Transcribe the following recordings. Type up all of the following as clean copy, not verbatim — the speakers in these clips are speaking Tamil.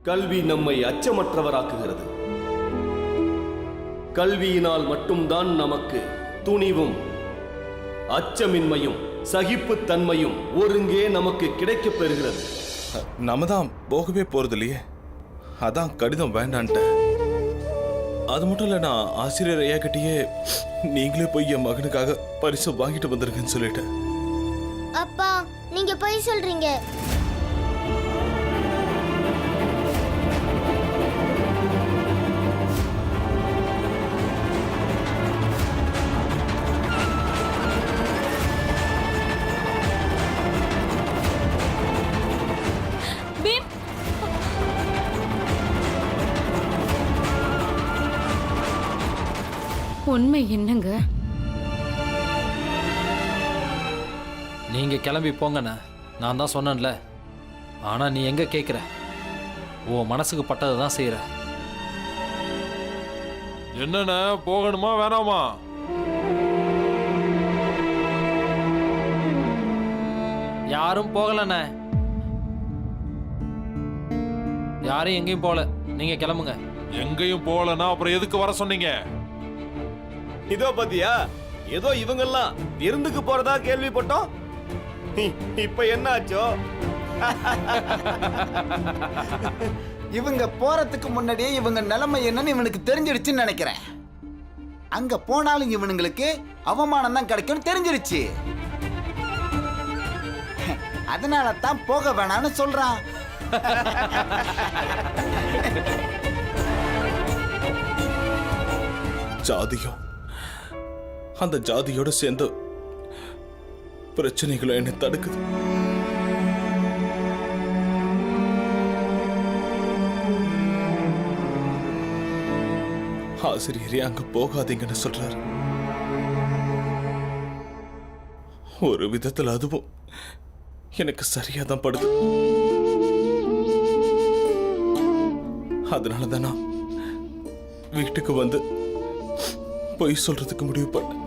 கல்வி நம்மை அச்சமற்றவராக்குகிறது. கல்வியினால் மட்டும்தான் நமக்கு துணிவும் அச்சமின்மையும் சகிப்புத்தன்மையும் ஒருங்கே நமக்கு கிடைக்கப் பெறுகிறது. நம்ம தான் போகவே போறது இல்லையே, அதான் கடிதம் வேண்டான்ட்ட. அது மட்டும் இல்ல, நான் ஆசிரியர் ஐயா கிட்டயே நீங்களே போய் என் மகனுக்காக பரிசு வாங்கிட்டு வந்திருக்கேன்னு சொல்லிட்டேன். அப்பா, நீங்க போய் சொல்றீங்க. உண்மை என்னங்க? நீங்க கிளம்பி போங்கண்ணா, நான் தான் சொன்னேன்ல. ஆனா நீ எங்க கேட்குற? உன் மனசுக்கு பட்டதை தான் செய்யற. என்னண்ணா, போகணுமா வேணாமா? யாரும் போகலண்ணே, யாரும் எங்கேயும் போகல. நீங்க கிளம்புங்க. எங்கேயும் போகலன்னா அப்புறம் எதுக்கு வர சொன்னீங்க? இதோ பாத்தியா, ஏதோ இவங்கெல்லாம் விருந்துக்கு போறதா கேள்விப்பட்டோம். இப்ப என்ன ஆச்சோ? இவங்க போறதுக்கு முன்னாடியே இவங்க நிலைமை என்னன்னு இவனுக்கு தெரிஞ்சிடுச்சுன்னு நினைக்கிறேன். அங்க போனாலும் இவனுங்களுக்கு அவமானம் தான் கிடைக்கும் தெரிஞ்சிருச்சு. அதனால தான் போக வேணாம்னு சொல்றான். ஜாதியும் அந்த ஜாதியோட சேர்ந்து பிரச்சனைகளும் என்னை தடுக்குது. ஆசிரியரே அங்க போகாதீங்கன்னு சொல்றாரு. ஒரு விதத்தில் அதுவும் எனக்கு சரியாதான் படுது. அதனாலதான் நான் வீட்டுக்கு வந்து பொய் சொல்றதுக்கு முடிவு பண்ணேன்.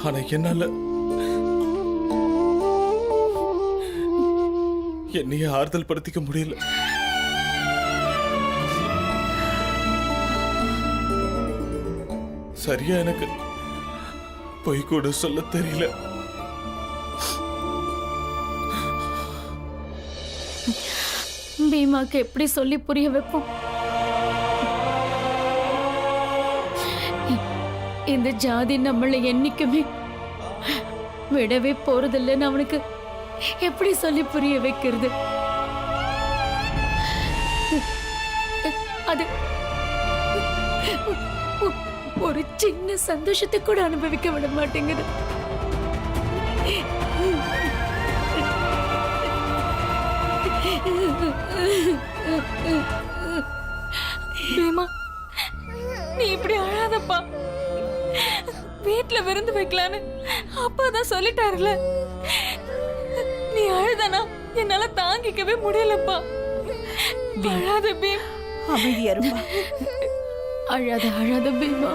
ஆனா என்னால என்னையே ஆறுதல் படுத்திக்க முடியல. சரியா எனக்கு பொய் கூட சொல்ல தெரியல. பீமாக்கு எப்படி சொல்லி புரிய வைப்போம்? இந்த ஜாதி நம்மளை என்னைக்குமே விடவே போறதில்லைன்னு அவனுக்கு எப்படி சொல்லி புரிய வைக்கிறது? அது ஒரு சின்ன சந்தோஷத்தை கூட அனுபவிக்க விட மாட்டேங்குது. பீமா, நீ இப்படி அழாதப்பா. வீட்டுல விருந்து வைக்கலான்னு அப்பா தான் சொல்லிட்டாருல. நீ அழுதானா என்னால தாங்கிக்கவே முடியலப்பா. அழாத பீம். அமைதியா இருப்பா. அழாத அழாத பீமா.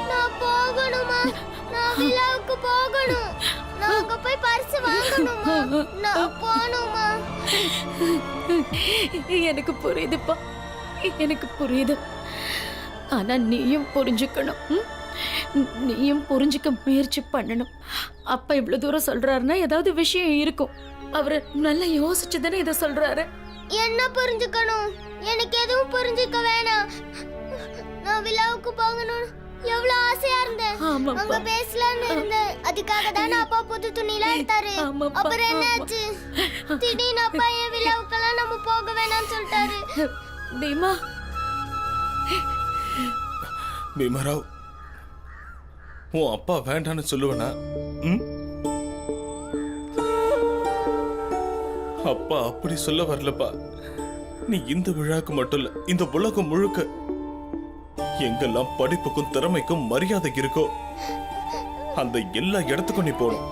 நான் போகணுமா? நான் விழாவுக்கு போகணும். நான் அங்க போய் பரிசு வாங்கணுமா? நான் போகணுமா? எனக்கு புரியுதுப்பா, எனக்கு புரியுது. ஆனா நீயும் புரிஞ்சுக்கணும். நீயும் புரிஞ்சுக்க முயற்சி பண்ணணும். அப்பா இவ்வளவு தூரம் சொல்றாருன்னா ஏதாவது விஷயம் இருக்கும். அவரு நல்லா யோசிச்சுதானே இதை சொல்றாரு. என்ன புரிஞ்சுக்கணும்? எனக்கு எதுவும் புரிஞ்சுக்க வேணாம். நான் விழாவுக்கு போகணும் எவ்வளவு ஆசையா இருந்தேன். அங்க பேசலான்னு இருந்தேன். அதுக்காக தான் அப்பா புது துணிலாம் எடுத்தாரு. அப்புறம் என்னாச்சு? திடீர்னு அப்பா என் விழாவுக்கெல்லாம் நம்ம போக வேணாம்னு சொல்லிட்டாரு. பீமா, பீமராவ், உன் அப்பா வேண்டான்னு சொல்லுவனா? அப்பா அப்படி சொல்ல வரலப்பா. நீ இந்த விழாக்கு மட்டும் இல்ல, இந்த உலகம் முழுக்க எங்கெல்லாம் படிப்புக்கும் திறமைக்கும் மரியாதை இருக்கோ அந்த எல்லா இடத்துக்கும் நீ போகணும்.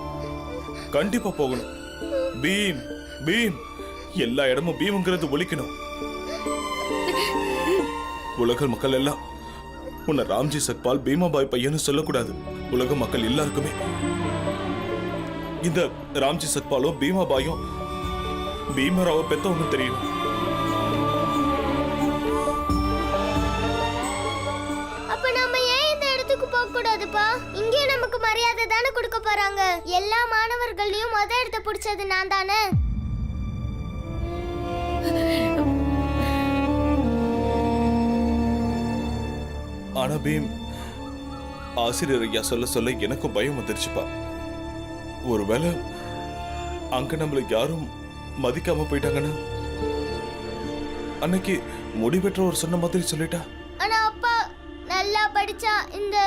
கண்டிப்பா போகணும். பீம் பீம், எல்லா இடமும் பீம்ங்கிறது ஒலிக்கணும். உலக மக்கள் எல்லாம் உன்னை ராம்ஜி சக்பால் பீமாபாய் பையன்னு சொல்லக்கூடாது. உலக மக்கள் எல்லாருக்குமே இந்த ராம்ஜி சக்பாலும் பீமாபாயும் பீமராவை பெத்தவங்க தெரியும். அப்ப நம்ம ஏன் இந்த இடத்துக்கு போக கூடாதுப்பா? இங்கே நமக்கு மரியாதை தானே கொடுக்க போறாங்க. எல்லா மாணவர்களையும் முத இடத்த பிடிச்சது நான் தானே. ஆனா பீம், ஆசிரியர் ஐயா சொல்ல சொல்ல எனக்கும் பயம் வந்துருச்சுப்பா. ஒருவேளை அங்க நம்மள யாரும் மதிக்காம போயிட்டாங்கன்னா, அன்னைக்கு முடிவெற்றவர் சொன்ன மாதிரி சொல்லிட்டா. ஆனா அப்பா, நல்லா படிச்சா இந்த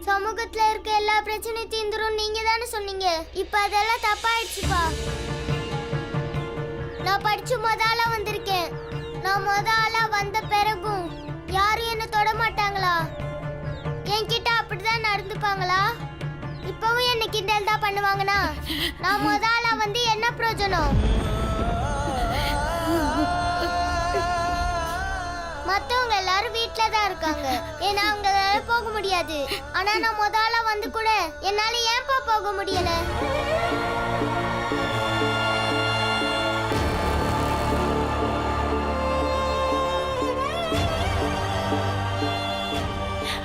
சமூகத்துல இருக்க எல்லா பிரச்சனையும் தீந்துரும் நீங்க தானே சொன்னீங்க. இப்ப அதெல்லாம் தப்பாயிடுச்சுப்பா. நான் படிச்சு முதல்ல வந்திருக்கேன். நான் முதல்ல வந்த பிறகும் யாரும் என்ன தொட மாட்டாங்களா? என்கிட்ட அப்படிதான் நடந்துப்பாங்களா? இப்பவும் என்ன கிண்டல் தான் பண்ணுவாங்கன்னா நான் முதல்ல வந்து என்ன பிரயோஜனம்? மத்தவங்க எல்லாரும் வீட்ல தான் இருக்காங்க. ஏன்னா அவங்களால போக முடியாது. ஆனா நான் முதல்ல வந்து கூட என்னால ஏன்பா போக முடியல?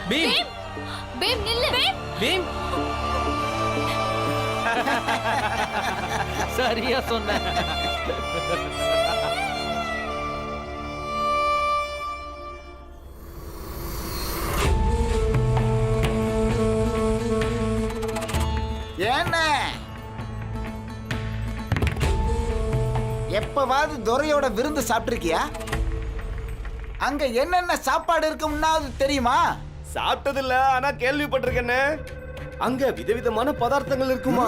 பீம் பீம் நில்லு. பீம் சரியா சொன்ன. என்ன எப்பவாவது துரையோட விருந்து சாப்பிட்டிருக்கியா? அங்க என்னென்ன சாப்பாடு இருக்கும்னாவது தெரியுமா? சாப்பிட்டதில்ல, ஆனா கேள்விப்பட்டிருக்கேன்னு. அங்க விதவிதமான பதார்த்தங்கள் இருக்குமா,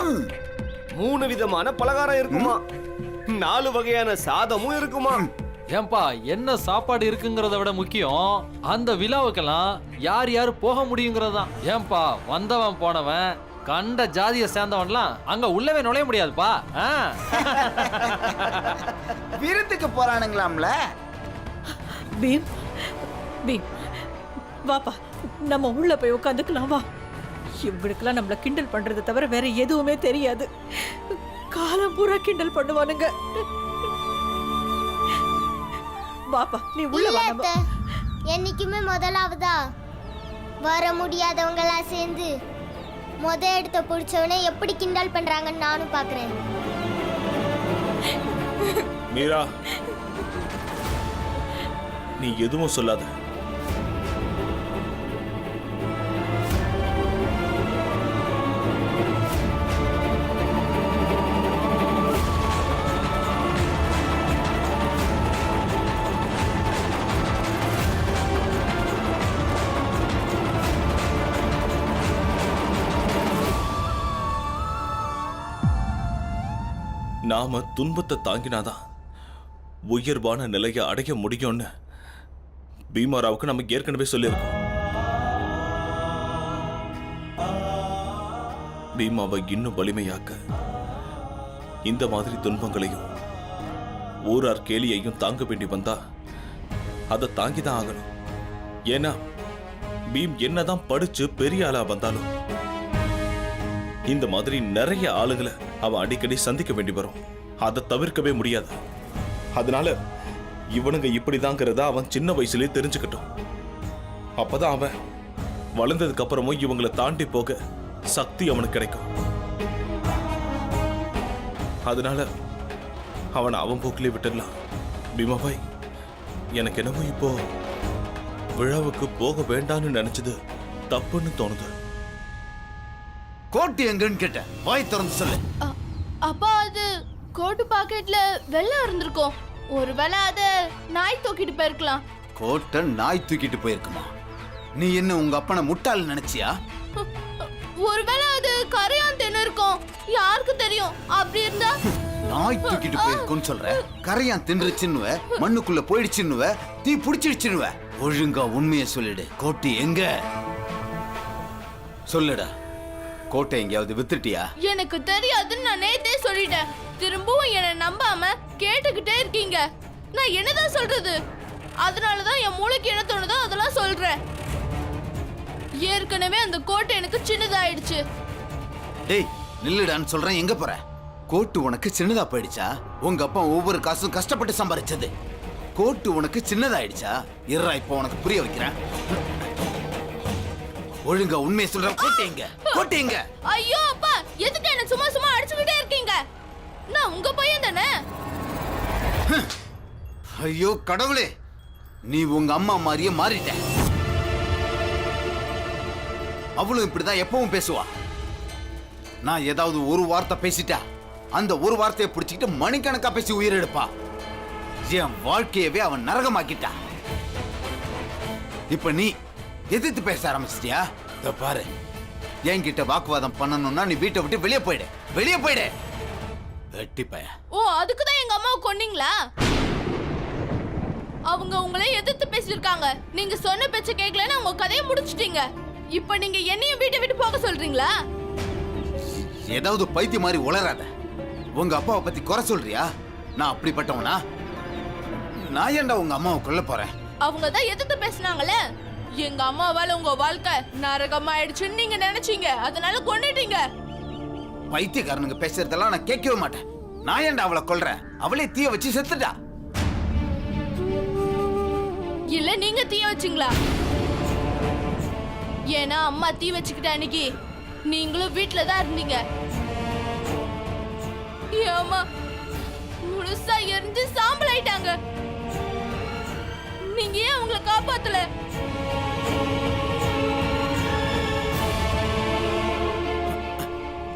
3 விதமான பலகாரம் இருக்குமா, 4 வகையான சாதமும் இருக்குமா. ஏன்பா, என்ன சாப்பாடு இருக்குங்கிறத விட முக்கியம் அந்த விழாவுக்கெல்லாம் யார் யார் போக முடியுங்கிறது தான். ஏன்பா, வந்தவன் போனவன் கண்ட ஜாதியை சேர்ந்தவன்லாம் அங்க உள்ளவே நுழைய முடியாதுப்பா. விருந்துக்கு போறானுங்களாம்ல. பீம், பீம், வாப்பா, நம்ம உள்ள போய் உட்காந்துக்கலாம் வா. இவங்களுக்கெல்லாம் நம்மள கிண்டல் பண்றதை தவிர வேற எதுவுமே தெரியாது. காலம் பூரா கிண்டல் பண்ணுவானுங்க. வாப்பா, நீ உள்ள இல்ல வா. அத்தை, என்னைக்குமே முதலாவதா வர முடியாதவங்க எல்லாம் சேர்ந்து முத இடத்த பிடிச்சவனே எப்படி கிண்டல் பண்றாங்கன்னு நானும் பாக்குறேன். மீரா, நீ எதுவும் சொல்லாத. நாம துன்பத்தை தாங்கினாதான் உயர்வான நிலையை அடைய முடியும்னு பீமாராவுக்கு நம்ம ஏற்கனவே சொல்லியிருக்கோம். பீமாவை இன்னும் வலிமையாக்க இந்த மாதிரி துன்பங்களையும் ஊரார் கேலியையும் தாங்க வேண்டி வந்தா அதை தாங்கிதான் ஆகணும். ஏன்னா பீம் என்னதான் படிச்சு பெரிய ஆளா வந்தாலும் இந்த மாதிரி நிறைய ஆளுங்களை அவன் அடிக்கடி சந்திக்க வேண்டி வரும். அதை தவிர்க்கவே முடியாது. அதனால இவனுங்க இப்படிதாங்கிறத அவன் சின்ன வயசுலயே தெரிஞ்சுக்கிட்டோம். அப்பதான் அவன் வளர்ந்ததுக்கு அப்புறமும் இவங்களை தாண்டி போக சக்தி அவனுக்கு கிடைக்கும். அதனால அவனை அவன் போக்கிலே விட்டுடலாம். பீமாபாய், எனக்கு என்னமோ இப்போ விழாவுக்கு போக வேண்டாம்னு நினைச்சது தப்புன்னு தோணுது. கோட்டு எங்கன்னு கேட்டேன், வாய் திறந்து சொல்லு. அப்பா, அது கோட்டு பாக்கெட்ல வெள்ளம் இருந்திருக்கும். ஒருவேளை அத நாய் தூக்கிட்டு போயிருக்கலாம். கோட்டை நாய் தூக்கிட்டு போயிருக்குமா? நீ என்ன உங்க அப்பனை முட்டாள் நினைச்சியா? ஒருவேளை அது கரையான் தின்னு இருக்கும். யாருக்கு தெரியும்? அப்படி இருந்தா நாய் தூக்கிட்டு போயிருக்குன்னு சொல்ற. கரையான் தின்றுச்சுன்னுவ, மண்ணுக்குள்ள போயிடுச்சுன்னுவ, தீ பிடிச்சிடுச்சுன்னுவ. ஒழுங்கா உண்மையை சொல்லிடு. கோட்டு எங்க? சொல்லுடா. கோட்டை எங்கேயாவது வித்துட்டியா? எனக்கு தெரியாதுன்னு நான் நேத்தே சொல்லிட்டேன். திரும்பவும் என்ன நம்பாம கேட்டுக்கிட்டே இருக்கீங்க. நான் என்னதான் சொல்றது? அதனாலதான் என் மூளைக்கு என்ன தோணுதோ அதெல்லாம் சொல்றேன். ஏற்கனவே அந்த கோட்டை எனக்கு சின்னதாயிடுச்சு. டேய், நில்லுடான்னு சொல்றேன், எங்க போற? கோட்டு உனக்கு சின்னதா போயிடுச்சா? உங்க அப்பா ஒவ்வொரு காசும் கஷ்டப்பட்டு சம்பாதிச்சது. கோட்டு உனக்கு சின்னதாயிடுச்சா? இருடா, இப்போ உனக்கு புரிய வைக்கிறேன். ஒழுங்கா உண்மையை சொல்ற. கோட்டிங்க கோட்டிங்க. ஐயோ அப்பா, எதுக்கு என்ன சும்மா சும்மா அடிச்சுக்கிட்டே இருக்கீங்க? நான் உங்க பையன் தானே. ஐயோ கடவுளே, நீ உங்க அம்மா மாதிரியே மாறிட்ட. அவளும் இப்படிதான் எப்பவும் பேசுவா. நான் ஏதாவது ஒரு வார்த்தை பேசிட்டா அந்த ஒரு வார்த்தையை பிடிச்சிக்கிட்டு மணிக்கணக்கா பேசி உயிரெடுப்பா. என் வாழ்க்கையவே அவன் நரகமாக்கிட்டா. இப்ப நீ எதிர்த்து பேச ஆரம்பிச்சிட்டியா? இதோ பாரு, என்கிட்ட வாக்குவாதம் பண்ணணும்னா நீ வீட்டை விட்டு வெளியே போயிடு, வெளியே போயிடு. வெட்டி பையன். ஓ, அதுக்குதான் எங்க அம்மாவை கொன்னீங்களா? அவங்க உங்களை எதிர்த்து பேசியிருக்காங்க. நீங்க சொன்ன பேச்ச கேட்கலன்னு உங்க கதையை முடிச்சிட்டீங்க. இப்ப நீங்க என்னையும் வீட்டை விட்டு போக சொல்றீங்களா? ஏதாவது பைத்திய மாதிரி உளராத. உங்க அப்பாவை பத்தி குறை சொல்றியா? நான் அப்படிப்பட்டவனா? நான் ஏன்டா உங்க அம்மாவை கொல்ல போறேன்? அவங்க தான் எதிர்த்து பேசினாங்களே. எங்க அம்மாவால உங்க வாழ்க்கை நரகமாயிடுச்சுன்னு நீங்க நினைச்சீங்க, அதனால கொன்னுட்டீங்க. பைத்தியக்காரனுங்க பேசுறதெல்லாம் நான் கேட்கவே மாட்டேன். நான் ஏன்டா அவளை கொல்றேன்? அவளே தீய வச்சு செத்துட்டா. இல்ல நீங்க தீ வச்சீங்களா? ஏன்னா அம்மா தீ வச்சுக்கிட்ட அன்னைக்கு நீங்களும் வீட்டுல தான் இருந்தீங்க. ஏமா முழுசா எரிஞ்சு சாம்பல் ஆயிட்டாங்க. நீங்க ஏன் அவங்கள காப்பாத்தல?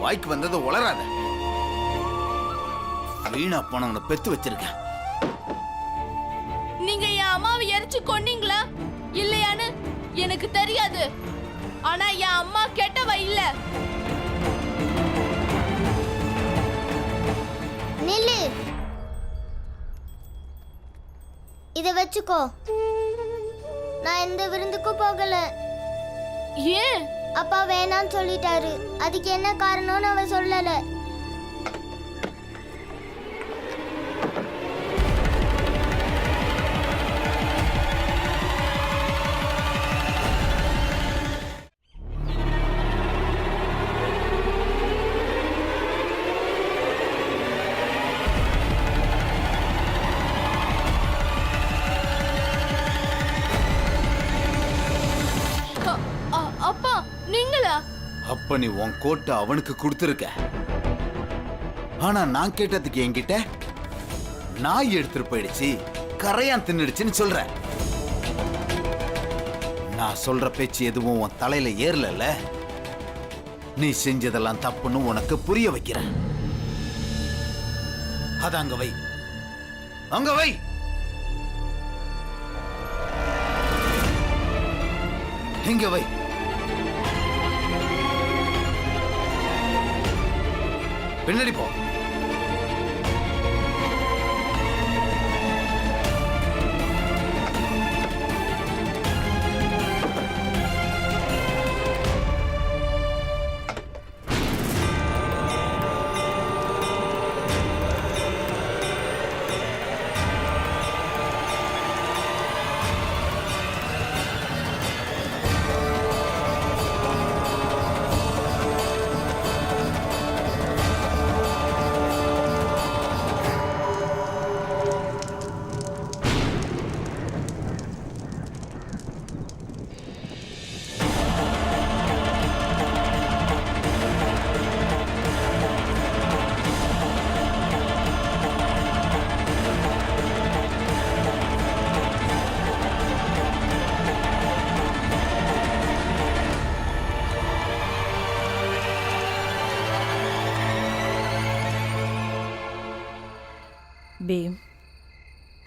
வாய்க்கு வந்ததை உளராத. வீணா போனவனை பெத்து வச்சிருக்கேன். நீங்க என் அம்மாவை எரிச்சு கொன்னீங்களா இல்லையான்னு எனக்கு தெரியாது. ஆனா என் அம்மா கெட்டவ இல்ல. நில்லு, இத வச்சுக்கோ. நான் எந்த விருந்துக்கும் போகல. ஏன்? அப்பா வேணான்னு சொல்லிட்டாரு. அதுக்கு என்ன காரணம்னு அவ சொல்லல. அப்பா நீங்களா? அப்ப நீ உன் கோட்டை அவனுக்கு கொடுத்துருக்க. ஆனா நான் கேட்டதுக்கு என்கிட்ட நாய் எடுத்துட்டு போயிடுச்சு, கரையான் தின்னுடுச்சுன்னு சொல்ற. நான் சொல்ற பேச்சு எதுவும் உன் தலையில ஏறல. நீ செஞ்சதெல்லாம் தப்புன்னு உனக்கு புரிய வைக்கிறேன். அத அங்க வை, அங்க வை. இங்க வை. பின்னாடி போ. பீம்,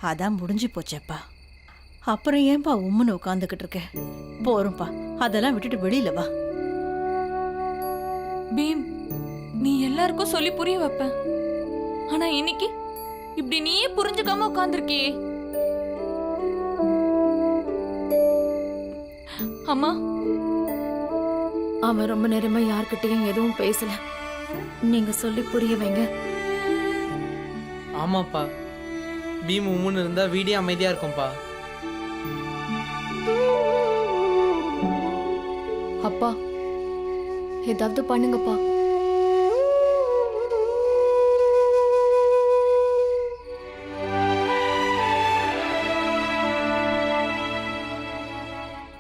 அதான் முடிஞ்சு போச்சேப்பா. அப்புறம் ஏன்பா உம்முன்னு உட்காந்துக்கிட்டு இருக்க? போறோம்ப்பா, அதெல்லாம் விட்டுட்டு வெளியில வா. பீம், நீ எல்லாருக்கும் சொல்லி புரிய வைப்ப. ஆனா இன்னைக்கு இப்படி நீயே புரிஞ்சுக்காம உட்கார்ந்திருக்கியே. அம்மா, அவன் ரொம்ப நேரமா யார்கிட்டயும் எதுவும் பேசல. நீங்க சொல்லி புரிய வைங்க. ஆமாப்பா, பீம் உம்முன்னு இருந்தா வீடியோ அமைதியா இருக்கும்பா. அப்பா, ஏதாவது பண்ணுங்கப்பா.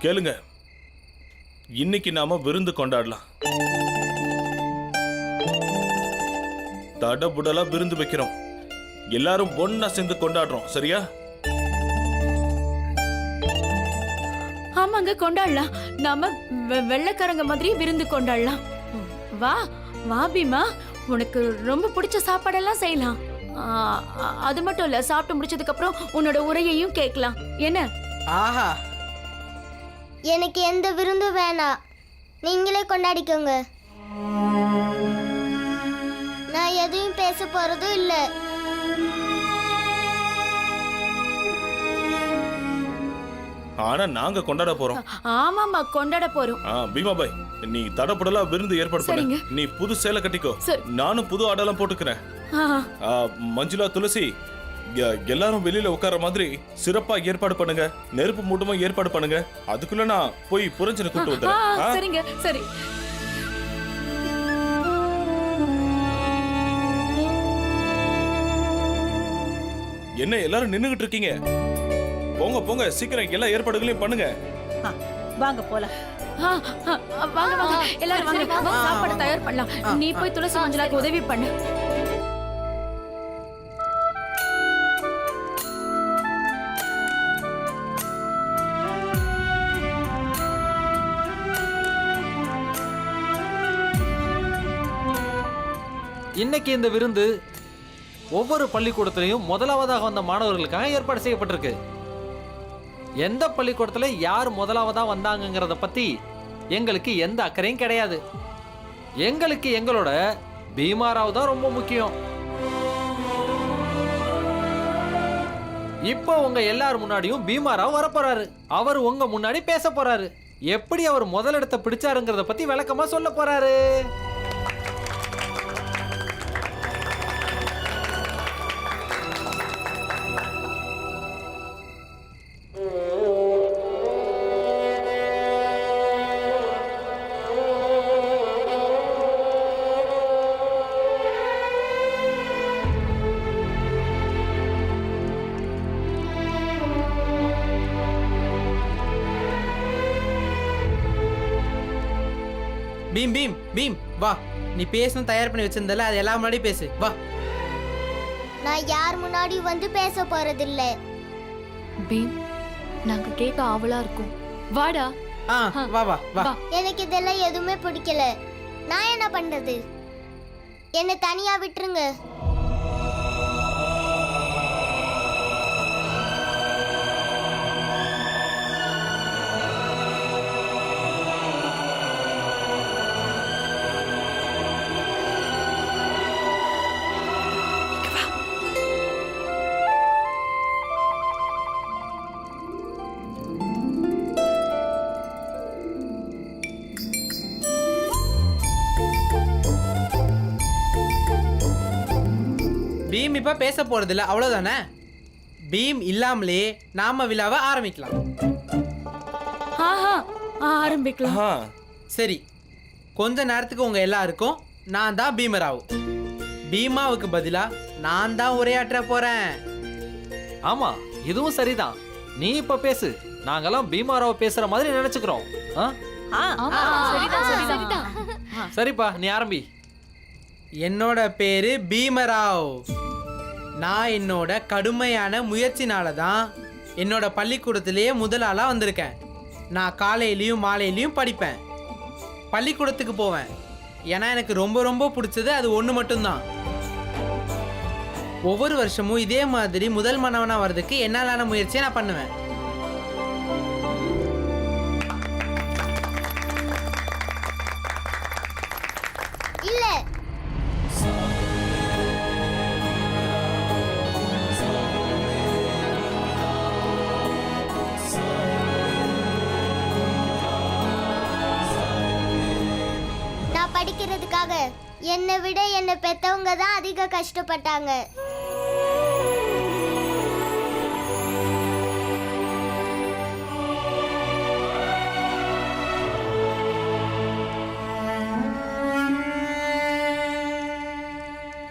கேளுங்க, இன்னைக்கு நாம விருந்து கொண்டாடலாம். தடபுடலா விருந்து வைக்கிறோம். எல்லாரும் ஒன்னா சேர்ந்து கொண்டாடுறோம். சரியா? ஆமாங்க, கொண்டாடலாம். நாம வெள்ளைக்காரங்க மாதிரி விருந்து கொண்டாடலாம். வா வா பீமா, உனக்கு ரொம்ப பிடிச்ச சாப்பாடெல்லாம் செய்யலாம். அது மட்டும் இல்ல, சாப்பிட்டு முடிச்சதுக்கு அப்புறம் உன்னோட உரையையும் கேட்கலாம். என்ன? ஆஹா, எனக்கு எந்த விருந்தும் வேணாம், நீங்களே கொண்டாடிக்கோங்க. நான் எதையும் பேச போறதும் இல்ல. ஆனா நாங்க கொண்டாட போறோம். ஆமாமா, கொண்டாட போறோம். பீமா பாய், நீ தடபுடலா விருந்து ஏற்பாடு பண்ணு. நீ புது சேலை கட்டிக்கோ, நானும் புது ஆடெல்லாம் போட்டுக்கிறேன். மஞ்சுளா, துளசி, எல்லாரும் வெளியில உட்கார மாதிரி சிறப்பா ஏற்பாடு பண்ணுங்க. நெருப்பு மூட்டமா ஏற்பாடு பண்ணுங்க. அதுக்குள்ள நான் போய் புரஞ்சனை கூட்டு வந்துடுறேன். சரிங்க, சரி. என்ன எல்லாரும் நின்னுகிட்டு இருக்கீங்க? போங்க போங்க, சீக்கிரம் எல்லா ஏற்பாடுகளையும் பண்ணுங்க. வாங்க போலாம். வாங்க வாங்க எல்லாரும் வாங்க, சாப்பாடு தயார் பண்ணலாம். நீ போய் துளசி மஞ்சளாக்கு உதவி பண்ணு. இன்னைக்கு இந்த விருந்து ஒவ்வொரு பள்ளிக்கூடத்திலையும் முதலாவதாக வந்த மாணவர்களுக்காக ஏற்பாடு செய்யப்பட்டிருக்கு. எந்த பள்ளிக்கூடத்துல யார் முதலாவதா வந்தாங்கிறத பத்தி எங்களுக்கு எந்த அக்கறையும் கிடையாது. எங்களுக்கு எங்களோட பீமாராவ் தான் ரொம்ப முக்கியம். இப்போ உங்க எல்லார் முன்னாடியும் பீமாராவ் வரப்போறாரு. அவர் உங்க முன்னாடி பேச போறாரு. எப்படி அவர் முதலிடத்தை பிடிச்சாருங்கிறத பத்தி விளக்கமா சொல்ல போறாரு. பீம் பீம் பீம் வா, நீ பேசணும் தயார் பண்ணி வச்சிருந்தல, அது எல்லா முன்னாடி பேசு. வா. நான் யார் முன்னாடி வந்து பேச போறதில்ல. பீம், நாங்க கேட்க ஆவலா இருக்கோம். வாடா. வா வா வா. எனக்கு இதெல்லாம் எதுவுமே பிடிக்கல. நான் என்ன பண்றது? என்னை தனியா விட்டுருங்க. பீம் இப்ப பேச போறது இல்ல, அவ்வளவுதானே? பீம் இல்லாமலே நாம விழாவை ஆரம்பிக்கலாம். ஆரம்பிக்கலாம். சரி, கொஞ்ச நேரத்துக்கு உங்க எல்லாருக்கும் நான் தான் பீமராவ். பீமாவுக்கு பதிலா நான் தான் உரையாற்ற போறேன். ஆமா, இதுவும் சரிதான். நீ இப்ப பேசு. நாங்கெல்லாம் பீமாராவ் பேசுற மாதிரி நினைச்சுக்கிறோம். சரிப்பா, நீ ஆரம்பி. என்னோட பேரு பீமராவ். நான் என்னோட கடுமையான முயற்சினால தான் என்னோட பள்ளிக்கூடத்திலேயே முதல் ஆளா வந்திருக்கேன். நான் காலையிலையும் மாலையிலையும் படிப்பேன், பள்ளிக்கூடத்துக்கு போவேன். ஏன்னா எனக்கு ரொம்ப ரொம்ப பிடிச்சது அது ஒன்று மட்டும்தான். ஒவ்வொரு வருஷமும் இதே மாதிரி முதல் மாணவனா வர்றதுக்கு என்னாலான முயற்சியை நான் பண்ணுவேன். இல்ல, நான் படிக்கிறதுக்காக என்னை விட என்னை பெத்தவங்க தான் அதிக கஷ்டப்பட்டாங்க.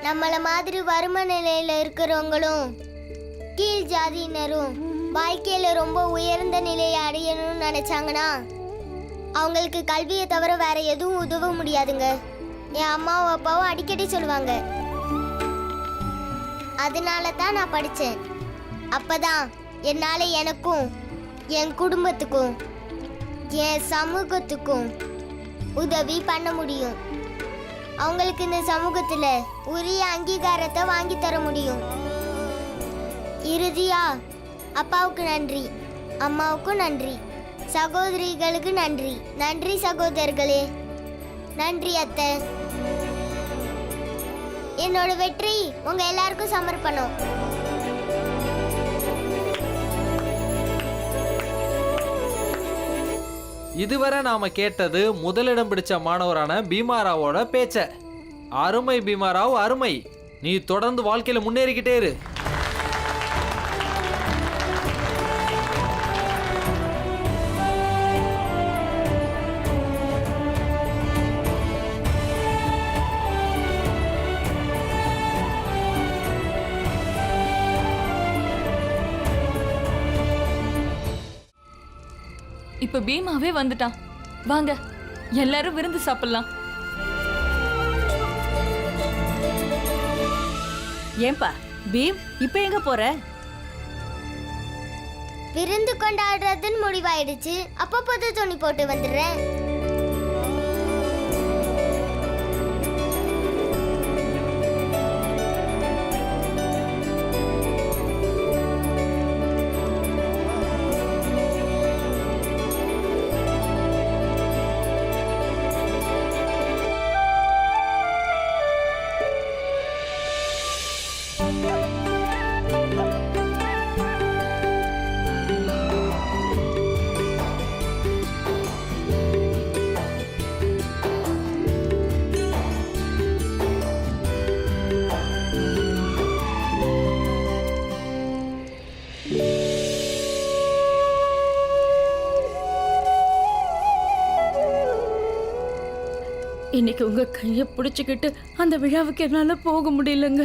நம்மள மாதிரி வறுமை நிலையில இருக்கிறவங்களும் கீழ் ஜாதியினரும் வாழ்க்கையில ரொம்ப உயர்ந்த நிலையை அடையணும்னு நினைச்சாங்கன்னா அவங்களுக்கு கல்வியை தவிர வேற எதுவும் உதவ முடியாதுங்க. என் அம்மாவும் அப்பாவும் அடிக்கடி சொல்லுவாங்க. அதனால தான் நான் படித்தேன். அப்பதான் என்னால் எனக்கும் என் குடும்பத்துக்கும் என் சமூகத்துக்கும் உதவி பண்ண முடியும். அவங்களுக்கு இந்த சமூகத்தில் உரிய அங்கீகாரத்தை வாங்கி தர முடியும். இறுதியா அப்பாவுக்கு நன்றி, அம்மாவுக்கும் நன்றி, சகோதரிகளுக்கு நன்றி. நன்றி சகோதரர்களே, நன்றி அத்தை. என்னோட வெற்றி உங்க எல்லாருக்கும் சமர்ப்பணம். இதுவரை நாம கேட்டது முதலிடம் பிடிச்ச மாணவரான பீமாராவோட பேச்ச. அருமை பீமாராவ், அருமை. நீ தொடர்ந்து வாழ்க்கையில முன்னேறிக்கிட்டே இரு. இப்ப பீமாவே வந்துட்டான். வாங்க எல்லாரும் விருந்து சாப்பிடலாம். ஏன்பா பீம் இப்ப எங்க போற? விருந்து கொண்டாடுறதுன்னு முடிவாயிடுச்சு. அப்போ புது துணி போட்டு வந்துடுறேன். இன்னைக்கு உங்க கைய பிடிச்சுக்கிட்டு அந்த விழாவுக்கு என்னால போக முடியலங்க.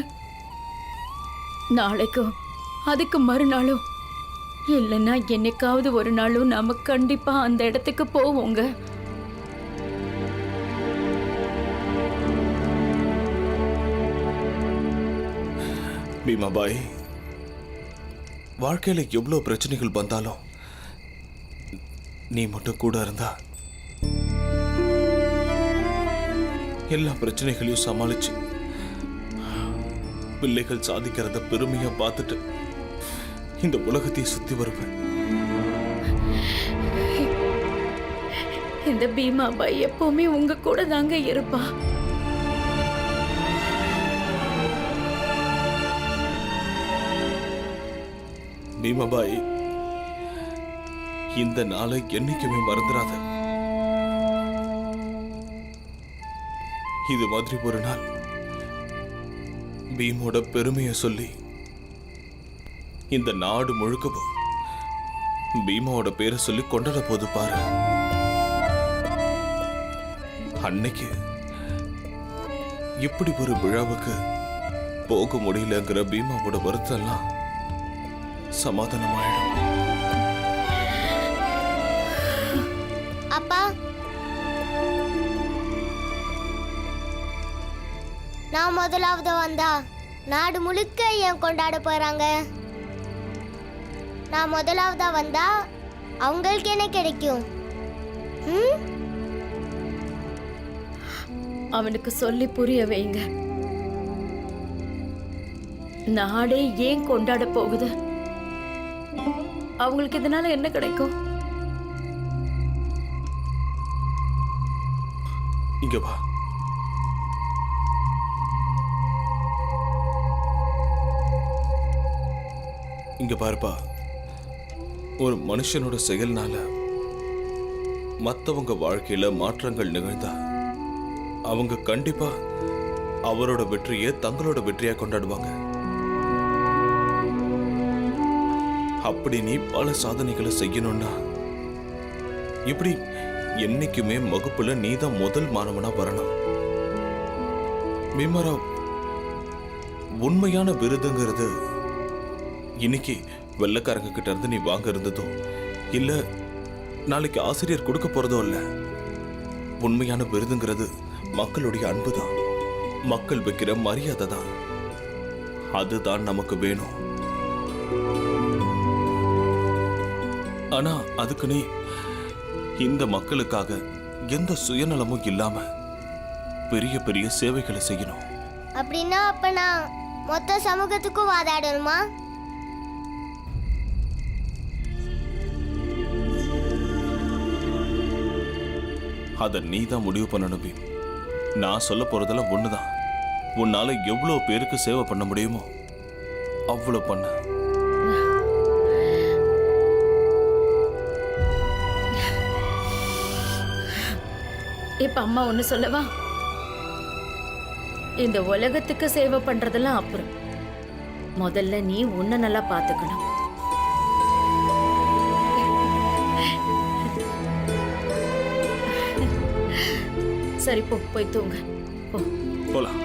நாளைக்கும் அதுக்கு மறுநாளும் இல்லைன்னா என்னைக்காவது ஒரு நாளும் நாம கண்டிப்பா அந்த இடத்துக்கு போவோங்க. பீமாபாய், வாழ்க்கையில எவ்வளவு பிரச்சனைகள் வந்தாலும் நீ மட்டும் கூட இருந்தா எல்லா பிரச்சனைகளையும் சமாளிச்சு பிள்ளைகள் சாதிக்கிறத பெருமையா பார்த்துட்டு இந்த உலகத்தையே சுத்தி வருவேன். இந்த பீமாபாய் எப்பவுமே உங்க கூட தாங்க இருப்பா. பீமாபாய், இந்த நாளை என்னைக்குமே மறந்துடாத. இது மாதிரி ஒரு நாள் பீமோட பெருமையை சொல்லி இந்த நாடு முழுக்கவும் பீமாவோட பேரை சொல்லி கொண்டாட போது பாரு. அன்னைக்கு இப்படி ஒரு விழாவுக்கு போக முடியலங்கிற பீமாவோட வருத்தம் எல்லாம் சமாதானமாயிடும். அப்பா, நான் முதலாவது வந்தா நாடு முழுக்க ஏன் கொண்டாட போறாங்க? நான் முதலாவதா வந்தா அவங்களுக்கு என்ன கிடைக்கும்? அவனுக்கு சொல்லி புரிய வைங்க. நாடே ஏன் கொண்டாட போகுது? அவங்களுக்கு இதனால என்ன கிடைக்கும்? இங்க வா. இங்க பாருப்பா, ஒரு மனுஷனோட செயல்னால மத்தவங்க வாழ்க்கையில மாற்றங்கள் நிகழ்ந்தா அவங்க கண்டிப்பா அவரோட வெற்றியை தங்களோட வெற்றியா கொண்டாடுவாங்க. அப்படி நீ பல சாதனைகளை செய்யணும்னா இப்படி என்னைக்குமே வகுப்புல நீதான் முதல் மாணவனா வரணும். பீமாராவ், உண்மையான விருதுங்கிறது இன்னைக்கு வெள்ளைக்காரங்க கிட்ட இருந்து நீ வாங்க இருந்ததோ இல்ல நாளைக்கு ஆசிரியர் கொடுக்க போறதோ இல்ல. உண்மையான விருதுங்கிறது மக்களுடைய அன்பு தான், மக்கள் வைக்கிற மரியாதை தான். அதுதான் நமக்கு வேணும். ஆனா அதுக்கு நீ இந்த மக்களுக்காக எந்த சுயநலமும் இல்லாம பெரிய பெரிய சேவைகளை செய்யணும். அப்படின்னா அப்ப நான் மொத்த சமூகத்துக்கும் வாதாடணுமா? அத நீ தான் முடிவு பண்ணணும் பீம். நான் சொல்ல போறதெல்லாம் ஒண்ணுதான். உன்னால எவ்வளவு பேருக்கு சேவை பண்ண முடியுமோ அவ்வளவு பண்ண. இப்ப அம்மா ஒண்ணு சொல்லவா? இந்த உலகத்துக்கு சேவை பண்றதெல்லாம் அப்புறம், முதல்ல நீ உன்னை நல்லா பாத்துக்கணும். சரி போ, போய் தூங்க போ. போலாம்.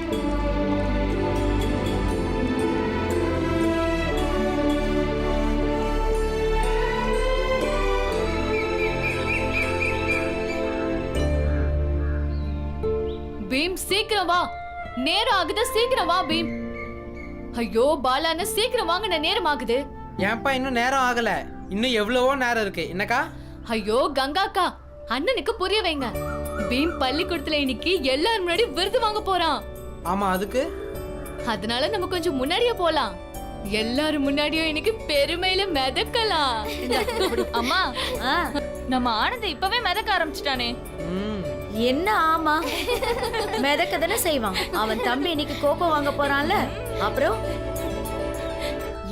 பீம் சீக்கிரம் வா, நேரம் ஆகுது, சீக்கிரம் வா பீம். ஐயோ பாலான்னு சீக்கிரம் வாங்கின நேரம் ஆகுது. ஏன்பா இன்னும் நேரம் ஆகல? இன்னும் எவ்வளவோ நேரம் இருக்கு. என்னக்கா? ஐயோ கங்காக்கா, அண்ணனுக்கு புரிய வைங்க. பீம் பள்ளிக்கூடத்துல இன்னைக்கு எல்லாரும் முன்னாடி விருது வாங்க போறான். ஆமா, அதுக்கு அதனால நம்ம கொஞ்சம் முன்னாடியே போலாம். எல்லாரும் முன்னாடியும் இன்னைக்கு பெருமையில மிதக்கலாம். அம்மா, நம்ம ஆனந்த இப்பவே மிதக்க ஆரம்பிச்சிட்டானே. என்ன ஆமா, மிதக்க தானே செய்வான். அவன் தம்பி இன்னைக்கு கோப்பை வாங்க போறான்ல, அப்புறம்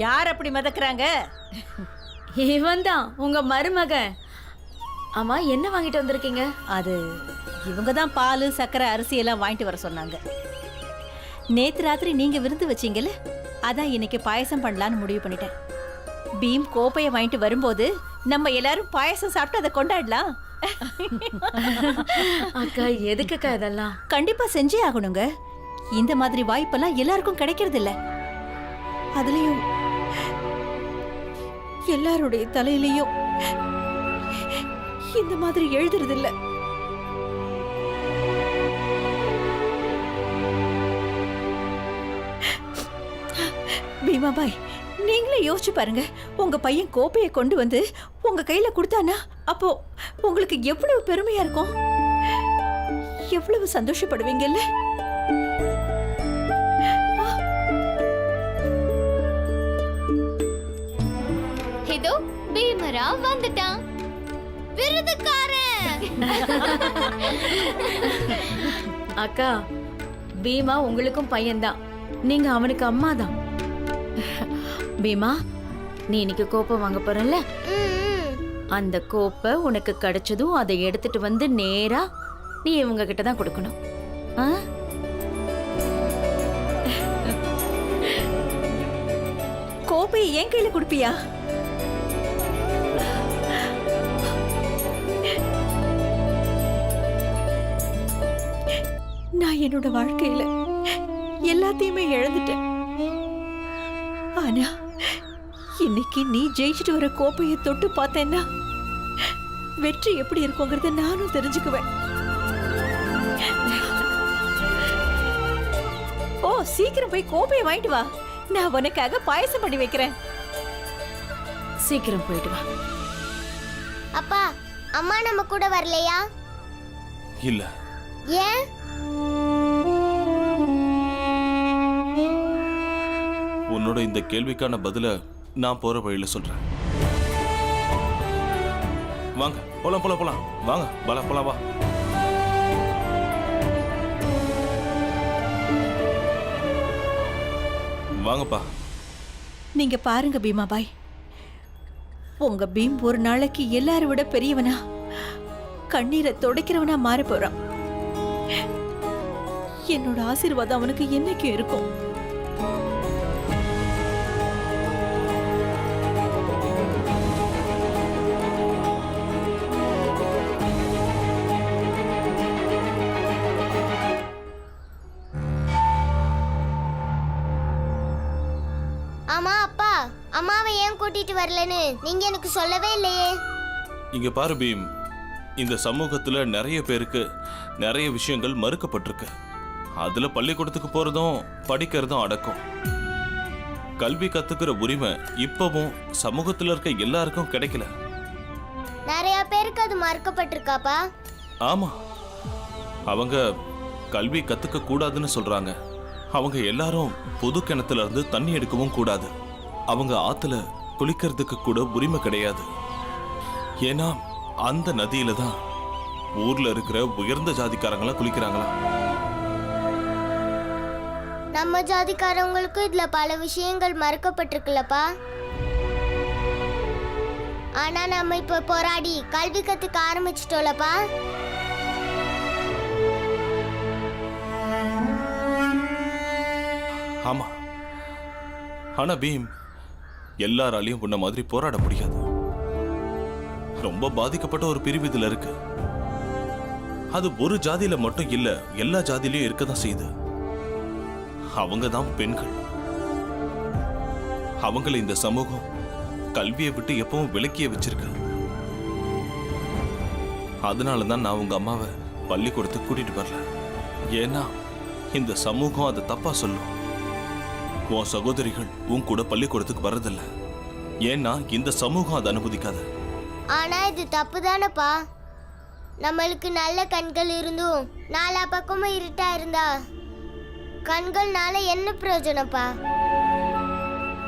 யார் அப்படி மிதக்குறாங்க? இவன் தான் உங்க மருமகன். ஆமா, என்ன வாங்கிட்டு வந்திருக்கீங்க? அது இவங்க தான் பால், சர்க்கரை, அரிசி எல்லாம் வாங்கிட்டு வர சொன்னாங்க. நேத்து ராத்திரி நீங்க விருந்து வச்சீங்கல்ல, அதான் இன்னைக்கு பாயசம் பண்ணலான்னு முடிவு பண்ணிட்டேன். பீம் கோப்பையை வாங்கிட்டு வரும்போது நம்ம எல்லாரும் பாயசம் சாப்பிட்டு அதை கொண்டாடலாம். அக்கா, எதுக்குக்கா இதெல்லாம்? கண்டிப்பா செஞ்சே ஆகணுங்க. இந்த மாதிரி வாய்ப்பெல்லாம் எல்லாருக்கும் கிடைக்கிறது இல்ல. அதுலயும் எல்லாருடைய தலையிலையும் இந்த மாதிரி எழுதுறது இல்ல. பீமாபாய், நீங்களே யோசிச்சு பாருங்க. உங்க பையன் கோப்பையை கொண்டு வந்து உங்க கையில கொடுத்தானா, அப்போ உங்களுக்கு எவ்வளவு பெருமையா இருக்கும், எவ்வளவு சந்தோஷப்படுவீங்கல்ல? இதோ பீமரா வந்துட்டான், விருதுக்காரன். அக்கா, பீமா உங்களுக்கும் பையன்தான், நீங்க அவனுக்கு அம்மா தான். பீமா, நீ இன்னைக்கு கோப்பை வாங்க போறல்ல, அந்த கோப்பை உனக்கு கிடைச்சதும் அதை எடுத்துட்டு வந்து நேரா நீ இவங்க கிட்ட தான் கொடுக்கணும். கோப்பையை என் கையில கொடுப்பியா? நான் என்னோட வாழ்க்கையில எல்லாத்தையுமே இழந்துட்டேன். ஆனா இன்னைக்கு நீ ஜெயிச்சுட்டு வர கோப்பையை தொட்டு பார்த்தேன்னா வெற்றி எப்படி இருக்குங்கிறத நானும் தெரிஞ்சுக்குவேன். ஓ, சீக்கிரம் போய் கோப்பையை வாங்கிட்டு வா. நான் உனக்காக பாயசம் பண்ணி வைக்கிறேன். சீக்கிரம் போயிட்டு வா. அப்பா, அம்மா நம்ம கூட வரலையா? இல்ல. ஏன்? உன்னோட இந்த கேள்விக்கான பதில நான் போற வழியில சொல்றேன். வாங்க போலாம் போலாம் போலாம். வாங்க பாலா, போலாம் வா. வாங்கப்பா. நீங்க பாருங்க பீமாபாய், உங்க பீம் ஒரு நாளைக்கு எல்லாரை விட பெரியவனா, கண்ணீரை துடைக்கிறவனா மாற போறான். என்னோட ஆசீர்வாதம் அவனுக்கு என்னைக்கும் இருக்கும். ஆமா அப்பா, அம்மாவை ஏன் கூட்டிட்டு வரலன்னு நீங்க எனக்கு சொல்லவே இல்லையே. இங்க பாரு பீம், இந்த சமூகத்துல நிறைய பேருக்கு நிறைய விஷயங்கள் மறுக்கப்பட்டிருக்கு. அதுல பள்ளிக்கூடத்துக்கு போறதும் படிக்கிறதும் அடக்கம். கல்வி கத்துக்கிற உரிமை இப்பவும் சமூகத்துல இருக்க எல்லாருக்கும் கிடைக்கல. நிறைய பேருக்கு அது மறுக்கப்பட்டிருக்காப்பா. ஆமா, அவங்க கல்வி கத்துக்க கூடாதுன்னு சொல்றாங்க. அவங்க எல்லாரும் பொது கிணத்துல இருந்து தண்ணி எடுக்கவும் கூடாது. அவங்க ஆத்துல குளிக்கிறதுக்கு கூட உரிமை கிடையாது. ஏன்னா அந்த நதியில தான் ஊர்ல இருக்கிற உயர்ந்த ஜாதிக்காரங்களாம் குளிக்கிறாங்களா. நம்ம ஜாதிக்காரங்களுக்கு இதுல பல விஷயங்கள் மறுக்கப்பட்டிருக்குல்லப்பா. ஆனா நம்ம இப்ப போராடி கல்வி கத்துக்க ஆரம்பிச்சிட்டோம்லப்பா. ஆமா, ஆனா பீம், எல்லாராலையும் உன்ன மாதிரி போராட முடியாது. ரொம்ப பாதிக்கப்பட்ட ஒரு பிரிவு இதுல இருக்கு. அது ஒரு ஜாதியில மட்டும் இல்ல, எல்லா ஜாதியிலயும் இருக்கதான் செய்யுது. அவங்க தான் பெண்கள். அவங்களை இந்த சமூகம் கல்வியை விட்டு எப்பவும் விலக்கிய வச்சிருக்கு. அதனாலதான் நான் உங்க அம்மாவை பள்ளிக்கூடத்துக்கு கூட்டிட்டு வரல. ஏன்னா இந்த சமூகம் அதை தப்பா சொல்லும். உன் சகோதரிகள் உன் கூட பள்ளிக்கூடத்துக்கு வர்றதில்ல. ஏன்னா இந்த சமூகம் அதை அனுமதிக்காது. ஆனா இது தப்பு தானப்பா. நம்மளுக்கு நல்ல கண்கள் இருந்தும் நாலா பக்கமும் இருட்டா இருந்தா கண்கள்னால என்ன பிரயோஜனப்பா?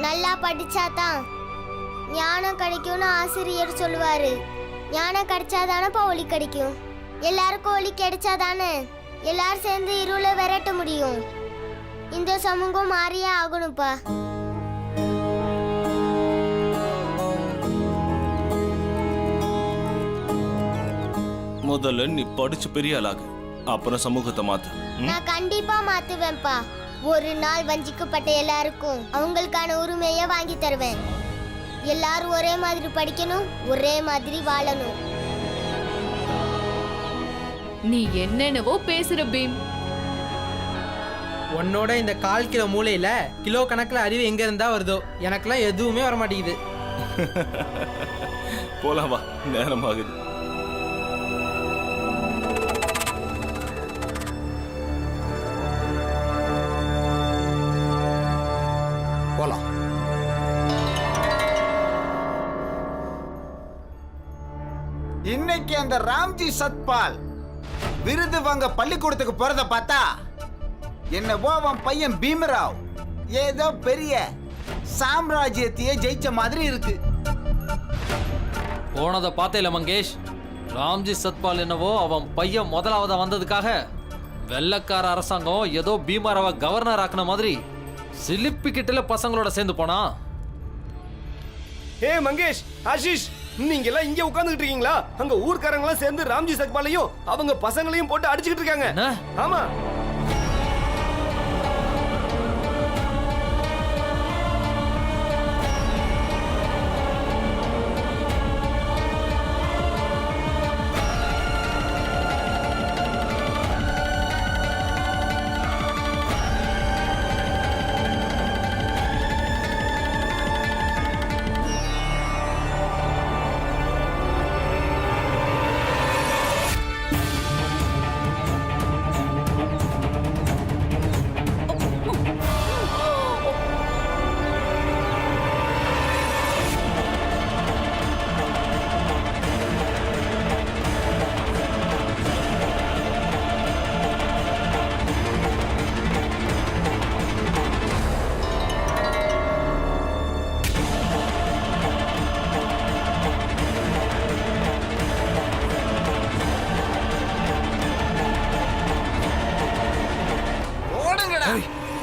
நல்லா படிச்சாதான் ஞானம் கிடைக்கும்னு ஆசிரியர் சொல்லுவாரு. ஞானம் கிடைச்சாதானப்பா ஒளி கிடைக்கும். எல்லாருக்கும் ஒளி கிடைச்சாதானே எல்லாரும் சேர்ந்து இருளை விரட்ட முடியும். இந்த சமூகம் மாறியே ஆகணும்ப்பா. முதல்ல நீ படிச்சு பெரிய ஆளாகு, அப்புறம் சமூகத்தை மாத்து. நான் கண்டிப்பா மாத்துவேன்ப்பா. ஒரு நாள் வஞ்சிக்கப்பட்ட எல்லாருக்கும் அவங்களுக்கான உரிமையை வாங்கி தருவேன். எல்லாரும் ஒரே மாதிரி படிக்கணும், ஒரே மாதிரி வாழணும். நீ என்னென்னவோ பேசுற பீம். உன்னோட இந்த 1/4 கிலோ மூளையில கிலோ கணக்குல அறிவு எங்க இருந்தா வருதோ, எனக்கெல்லாம் எதுவுமே வர மாட்டேங்குது. போலாம் வா, நேரமாகுது. போலாம். இன்னைக்கு அந்த ராம்ஜி சத்பால் விருது வாங்க பள்ளிக்கூடத்துக்கு போறத பார்த்தா என்னவோ அவன் பையன் பீமராவ் ஏதோ பெரிய சாம்ராஜ்யத்தையே ஜெயிச்ச மாதிரி இருக்கு. போனதை பார்த்தேல மங்கேஷ், ராம்ஜி சத்பால் என்னவோ அவன் பையன் முதலாவதா வந்ததுக்காக வெள்ளக்கார அரசாங்கம் ஏதோ பீமராவை கவர்னர் ஆக்குன மாதிரி சிலிப்பிக்கிட்டல பசங்களோட சேர்ந்து போனா. ஹே மங்கேஷ், ஆஷிஷ், நீங்க எல்லாம் இங்க உட்கார்ந்துட்டு இருக்கீங்களா? அங்க ஊர்க்காரங்க எல்லாம் சேர்ந்து ராம்ஜி சத்பாலையும் அவங்க பசங்களையும் போட்டு அடிச்சுக்கிட்டு இருக்காங்க. என்ன? ஆமா.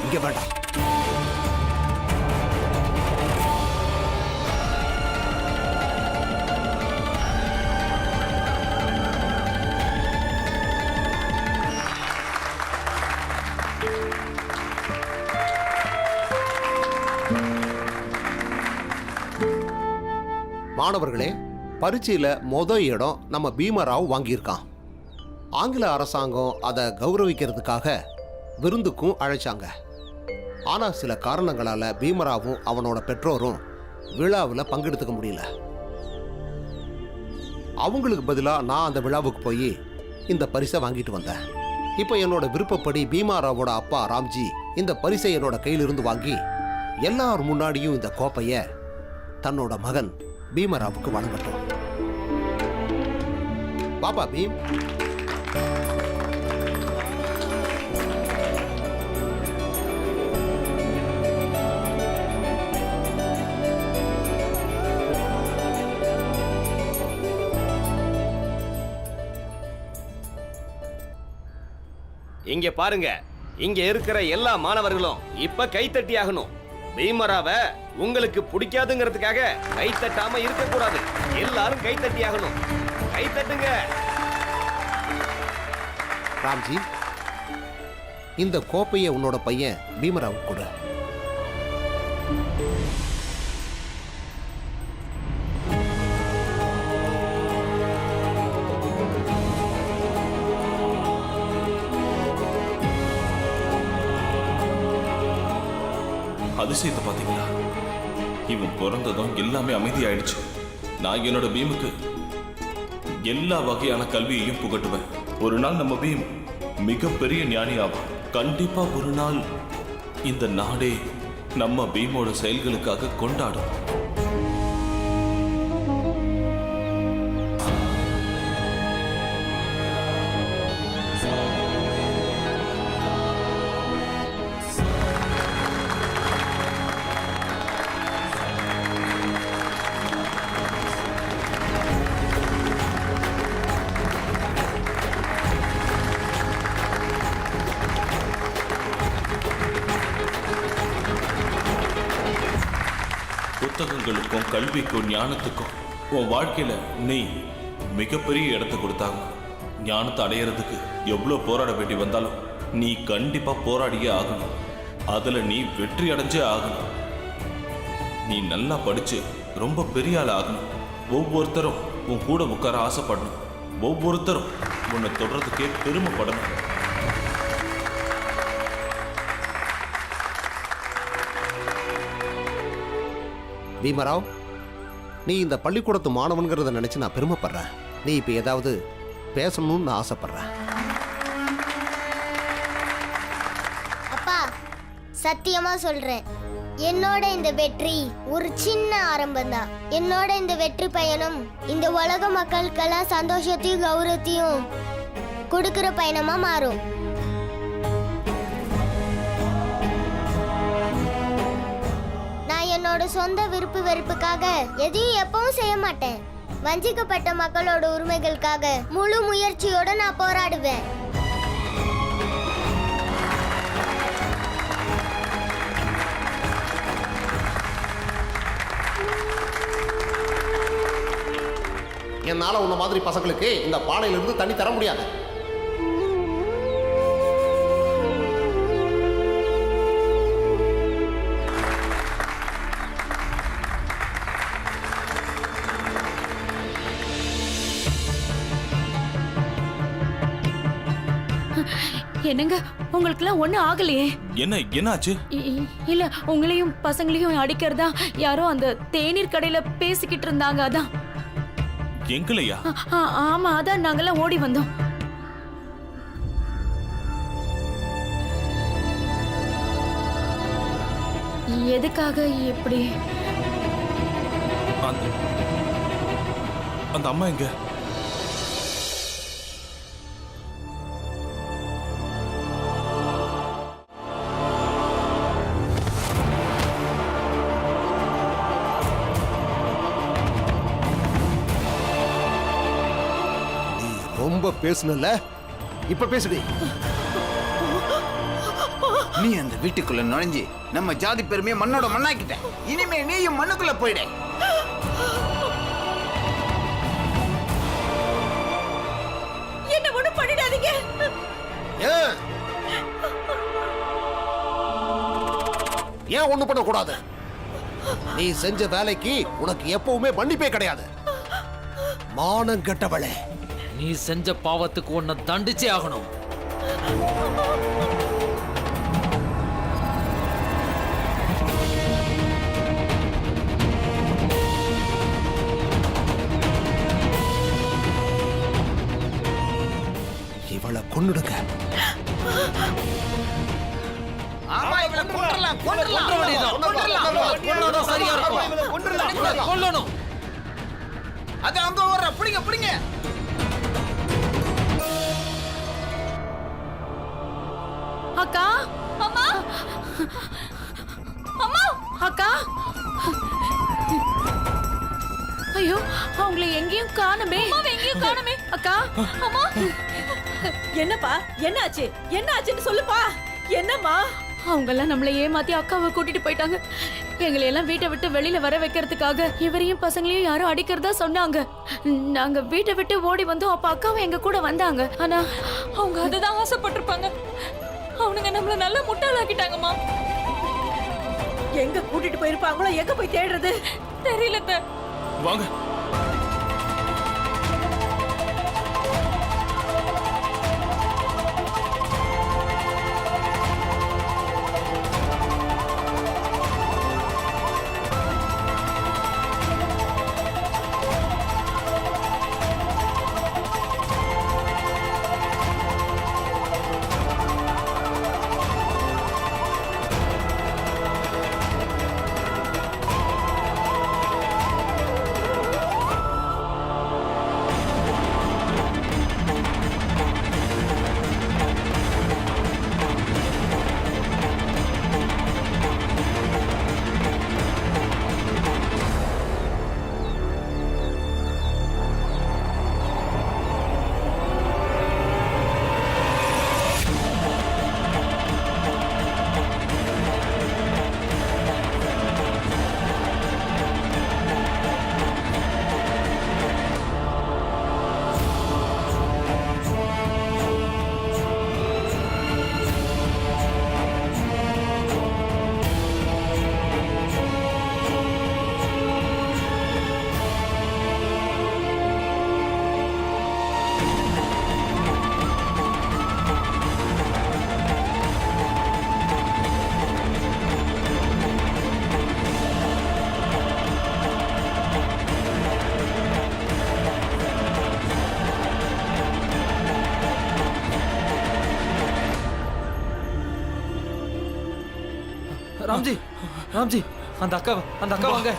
இங்க வேண்டாம். மாணவர்களே, பரீட்சையில் இடம் நம்ம பீமராவ் வாங்கியிருக்கான். ஆங்கில அரசாங்கம் அதை கௌரவிக்கிறதுக்காக விருந்துக்கும் அழைச்சாங்க. ஆனா சில காரணங்களால பீமராவும் அவனோட பெற்றோரும் விழாவில் பங்கெடுத்துக்க முடியல. அவங்களுக்கு பதிலாக நான் அந்த விழாவுக்கு போய் இந்த பரிசை வாங்கிட்டு வந்தேன். இப்போ என்னோட விருப்பப்படி பீமாராவோட அப்பா ராம்ஜி இந்த பரிசை என்னோட கையிலிருந்து வாங்கி எல்லார் முன்னாடியும் இந்த கோப்பையை தன்னோட மகன் பீமராவுக்கு வழங்கட்டும். பாபா பீம். இங்க பாருங்க, இங்க இருக்கிற எல்லா மாணவர்களும் இப்ப கைத்தட்டி ஆகணும். பீமராவை உங்களுக்கு பிடிக்காதுங்கிறதுக்காக கைத்தட்டாம இருக்க கூடாது. எல்லாரும் கைத்தட்டி ஆகணும். கைத்தட்டுங்க. ராம்ஜி, இந்த கோப்பையை உன்னோட பையன் பீமராவுக்கு கொடு. அதிசயத்தை பாத்தீங்களா? இவன் பிறந்ததும் எல்லாமே அமைதியாயிடுச்சு. நான் என்னோட பீமுக்கு எல்லா வகையான கல்வியையும் புகட்டுவேன். ஒரு நாள் நம்ம பீம் மிகப்பெரிய ஞானி ஆவான். கண்டிப்பா ஒரு நாள் இந்த நாடே நம்ம பீமோட செயல்களுக்காக கொண்டாடும். புத்தகங்களுக்கும் கல்விக்கும் ஞானத்துக்கும் உன் வாழ்க்கையில நீ மிகப்பெரிய இடத்தை கொடுத்தாங்க. ஞானத்தை அடையிறதுக்கு எவ்வளோ போராட வேண்டி வந்தாலும் நீ கண்டிப்பா போராடியே ஆகணும். அதுல நீ வெற்றி அடைஞ்சே ஆகணும். நீ நல்லா படிச்சு ரொம்ப பெரிய ஆள் ஆகணும். ஒவ்வொருத்தரும் உன் கூட உட்கார ஆசைப்படணும். ஒவ்வொருத்தரும் உன்னை தொடர்றதுக்கே பெருமைப்படணும். பீமராவ், நீ இந்த பள்ளிக்கூடத்து மாணவன்கிறத நினைச்சு நான் பெருமைப்படுறேன். நீ இப்ப ஏதாவது பேசணும்னு நான் ஆசைப்படுறேன். அப்பா, சத்தியமா சொல்றேன், என்னோட இந்த வெற்றி ஒரு சின்ன ஆரம்பம் தான். என்னோட இந்த வெற்றி பயணம் இந்த உலக மக்களுக்கெல்லாம் சந்தோஷத்தையும் கௌரவத்தையும் கொடுக்கிற பயணமா மாறும். என்னோட சொந்த விருப்பு வெறுப்புக்காக எதையும் எப்பவும் செய்ய மாட்டேன். வஞ்சிக்கப்பட்ட மக்களோட உரிமைகளுக்காக முழு முயற்சியோட நான் போராடுவேன். என்னால உன்ன மாதிரி பசங்களுக்கு இந்த பானையிலிருந்து தண்ணி தர முடியாது. என்னங்க, உங்களுக்குலாம் ஒண்ணும் ஆகலையே? என்னாச்சு? இல்ல, உங்களையும் பசங்களையும் அடிக்கிறதா யாரோ அந்த தேநீர் கடையில பேசிக்கிட்டு இருந்தாங்க. அதான். எங்களையா? ஆமா, அதான் நாங்கெல்லாம் ஓடி வந்தோம். எதுக்காக இப்படி? அந்த அம்மா எங்க? ரொம்ப பேசுனல, இப்ப பேசுடி. நீ அந்த வீட்டுக்குள்ள நுழைஞ்சு நம்ம ஜாதி பெருமையை மண்ணோட மண்ணாக்கிட்ட. இனிமே நீயும் மண்ணுக்குள்ள போயிட. என்ன ஒண்ணும் பண்ணிடாதீங்க. ஏன் ஒண்ணு பண்ண கூடாது? நீ செஞ்ச வேலைக்கு உனக்கு எப்பவுமே மன்னிப்பே கிடையாது. மானம் கெட்டவளே, நீ செஞ்ச பாவத்துக்கு உன்னை தண்டிச்சே ஆகணும். கொல்லணும் சரியா இருக்கும். கொல்லணும். அது அங்க வர்ற பிடிங்க பிடிங்க. அக்கா, அம்மா அம்மா அக்கா. ஐயோ, அவங்கள எங்கேயும் காணுமே. எங்கேயும் காணுமே. அக்கா, அம்மா என்னப்பா என்னாச்சு என்னாச்சுன்னு சொல்லுப்பா. என்னம்மா? அவங்க எல்லாம் நம்மள ஏமாத்தி அக்காவை கூட்டிட்டு போயிட்டாங்க. எங்களை எல்லாம் வீட்டை விட்டு வெளியில வர வைக்கிறதுக்காக இவரையும் பசங்களையும் யாரும் அடிக்கிறதா சொன்னாங்க. நாங்க வீட்டை விட்டு ஓடி வந்தோம். அப்ப அக்காவும் எங்க கூட வந்தாங்க. ஆனா அவங்க அதுதான் ஆசைப்பட்டிருப்பாங்க. அவனுங்க நம்மள நல்லா முட்டாளாக்கிட்டாங்கம்மா. எங்க கூட்டிட்டு போயிருப்பாங்களோ, எங்க போய் தேடுறது தெரியல அத்தை. வாங்க. ராம்ஜி, அந்த அக்கா வாங்க.